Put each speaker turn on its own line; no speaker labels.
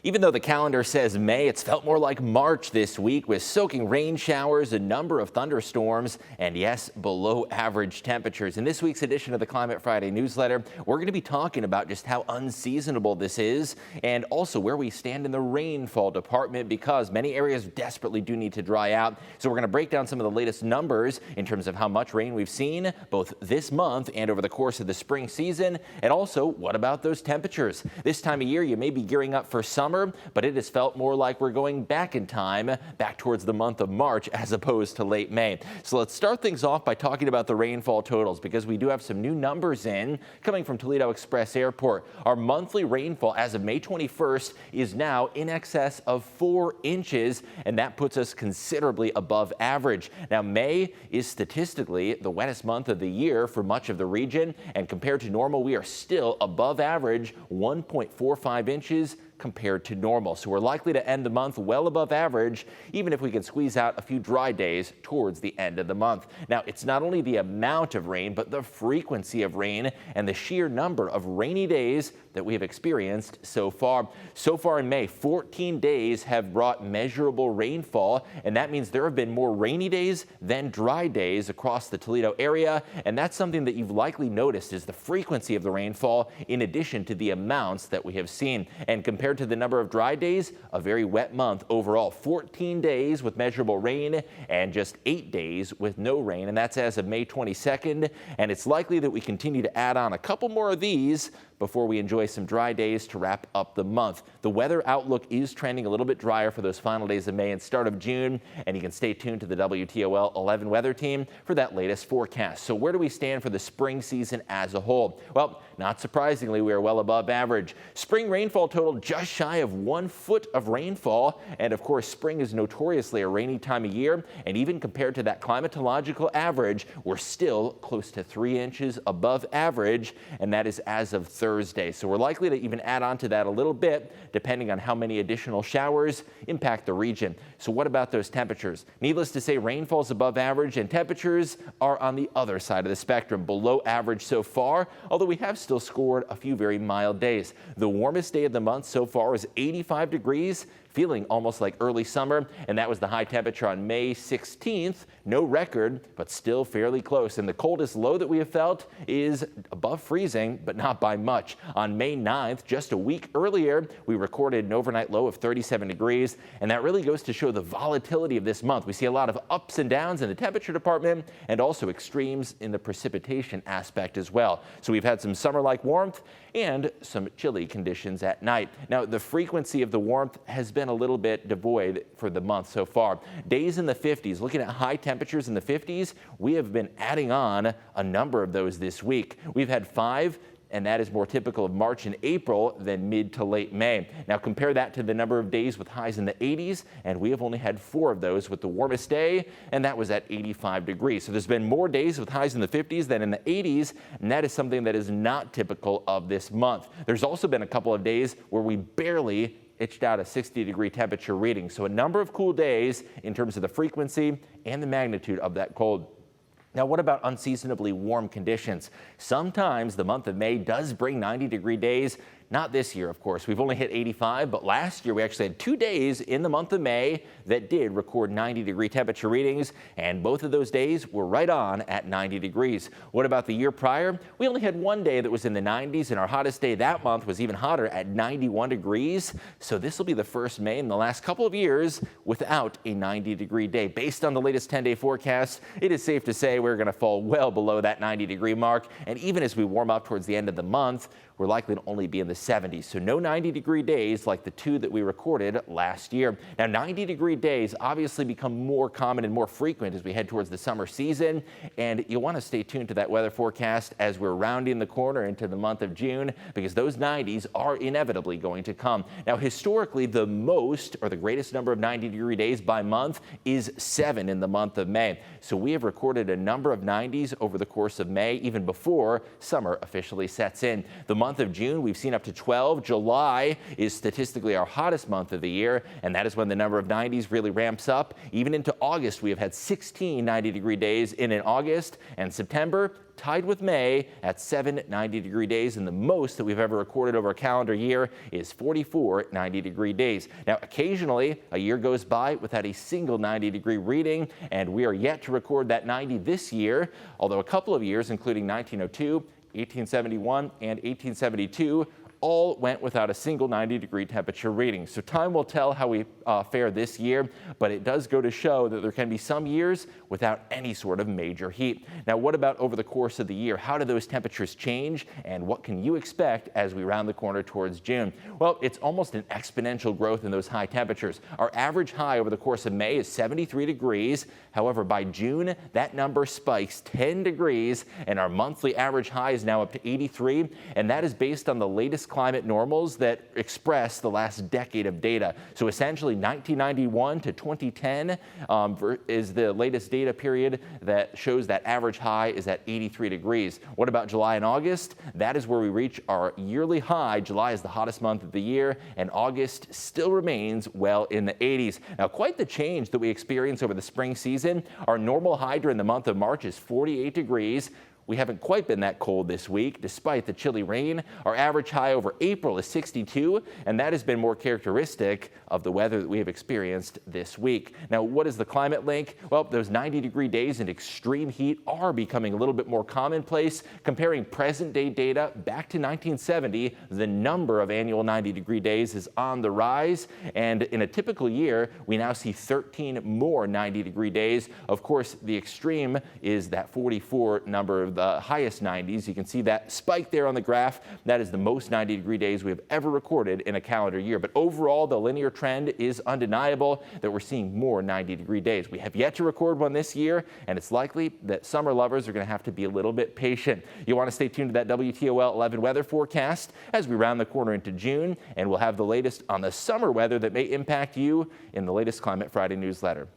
Even though the calendar says May, it's felt more like March this week with soaking rain showers, a number of thunderstorms, and yes, below average temperatures. In this week's edition of the Climate Friday newsletter, we're going to be talking about just how unseasonable this is and also where we stand in the rainfall department because many areas desperately do need to dry out. So we're going to break down some of the latest numbers in terms of how much rain we've seen both this month and over the course of the spring season. And also, what about those temperatures? This time of year, you may be gearing up for summer, but it has felt more like we're going back in time, back towards the month of March as opposed to late May. So let's start things off by talking about the rainfall totals because we do have some new numbers in coming from Toledo Express Airport. Our monthly rainfall as of May 21st is now in excess of 4 inches, and that puts us considerably above average. Now, May is statistically the wettest month of the year for much of the region, and compared to normal, we are still above average, 1.45 inches compared to normal. So we're likely to end the month well above average, even if we can squeeze out a few dry days towards the end of the month. Now, it's not only the amount of rain, but the frequency of rain and the sheer number of rainy days that we have experienced so far. So far in May, 14 days have brought measurable rainfall, and that means there have been more rainy days than dry days across the Toledo area, and that's something that you've likely noticed is the frequency of the rainfall in addition to the amounts that we have seen. And compared to the number of dry days, a very wet month overall. 14 days with measurable rain and just 8 days with no rain, and that's as of May 22nd, and it's likely that we continue to add on a couple more of these before we enjoy some dry days to wrap up the month. The weather outlook is trending a little bit drier for those final days of May and start of June, and you can stay tuned to the WTOL 11 weather team for that latest forecast. So where do we stand for the spring season as a whole? Well, not surprisingly, we are well above average. Spring rainfall total just shy of 1 foot of rainfall, and of course, spring is notoriously a rainy time of year, and even compared to that climatological average, we're still close to 3 inches above average, and that is as of Thursday. So we're likely to even add on to that a little bit, depending on how many additional showers impact the region. So what about those temperatures? Needless to say, rainfall is above average, and temperatures are on the other side of the spectrum, below average so far, although we have still scored a few very mild days. The warmest day of the month so far is 85 degrees, feeling almost like early summer, and that was the high temperature on May 16th. No record, but still fairly close. And the coldest low that we have felt is above freezing, but not by much. On May 9th, just a week earlier, we recorded an overnight low of 37 degrees, and that really goes to show the volatility of this month. We see a lot of ups and downs in the temperature department and also extremes in the precipitation aspect as well. So we've had some summer-like warmth and some chilly conditions at night. Now, the frequency of the warmth has been a little bit devoid for the month so far. Days in the 50s, looking at high temperatures in the 50s, we have been adding on a number of those this week. We've had 5, and that is more typical of March and April than mid to late May. Now compare that to the number of days with highs in the 80s, and we have only had 4 of those with the warmest day, and that was at 85 degrees. So there's been more days with highs in the 50s than in the 80s, and that is something that is not typical of this month. There's also been a couple of days where we barely itched out a 60-degree temperature reading. So a number of cool days in terms of the frequency and the magnitude of that cold. Now, what about unseasonably warm conditions? Sometimes the month of May does bring 90-degree days. Not this year, of course. We've only hit 85, but last year we actually had 2 days in the month of May that did record 90-degree temperature readings, and both of those days were right on at 90 degrees. What about the year prior? We only had 1 day that was in the 90s, and our hottest day that month was even hotter at 91 degrees. So this will be the first May in the last couple of years without a 90-degree day. Based on the latest 10-day forecast, it is safe to say we're going to fall well below that 90-degree mark, and even as we warm up towards the end of the month, we're likely to only be in the 70s. So no 90-degree days like the 2 that we recorded last year. Now, 90-degree days obviously become more common and more frequent as we head towards the summer season. And you'll want to stay tuned to that weather forecast as we're rounding the corner into the month of June, because those 90s are inevitably going to come. Now, historically, the most or the greatest number of 90-degree days by month is 7 in the month of May. So we have recorded a number of 90s over the course of May, even before summer officially sets in. The month month of June, we've seen up to 12. July is statistically our hottest month of the year, and that is when the number of 90s really ramps up. Even into August, we have had 16 90-degree days in August, and September tied with May at 7 90-degree days, and the most that we've ever recorded over a calendar year is 44 90-degree days. Now, occasionally, a year goes by without a single 90-degree reading, and we are yet to record that 90 this year, although a couple of years, including 1902, 1871, and 1872, all went without a single 90-degree temperature reading. So time will tell how we fare this year, but it does go to show that there can be some years without any sort of major heat. Now, what about over the course of the year? How do those temperatures change, and what can you expect as we round the corner towards June? Well, it's almost an exponential growth in those high temperatures. Our average high over the course of May is 73 degrees. However, by June, that number spikes 10 degrees, and our monthly average high is now up to 83, and that is based on the latest climate normals that express the last decade of data. So essentially 1991 to 2010 is the latest data period that shows that average high is at 83 degrees. What about July and August? That is where we reach our yearly high. July is the hottest month of the year, and August still remains well in the 80s. Now, quite the change that we experience over the spring season. Our normal high during the month of March is 48 degrees. We haven't quite been that cold this week, despite the chilly rain. Our average high over April is 62, and that has been more characteristic of the weather that we have experienced this week. Now, what is the climate link? Well, those 90-degree days and extreme heat are becoming a little bit more commonplace. Comparing present-day data back to 1970, the number of annual 90-degree days is on the rise, and in a typical year, we now see 13 more 90-degree days. Of course, the extreme is that 44 number of the highest 90s. You can see that spike there on the graph. That is the most 90-degree days we have ever recorded in a calendar year. But overall, the linear trend is undeniable that we're seeing more 90-degree days. We have yet to record one this year, and it's likely that summer lovers are going to have to be a little bit patient. You want to stay tuned to that WTOL 11 weather forecast as we round the corner into June, and we'll have the latest on the summer weather that may impact you in the latest Climate Friday newsletter.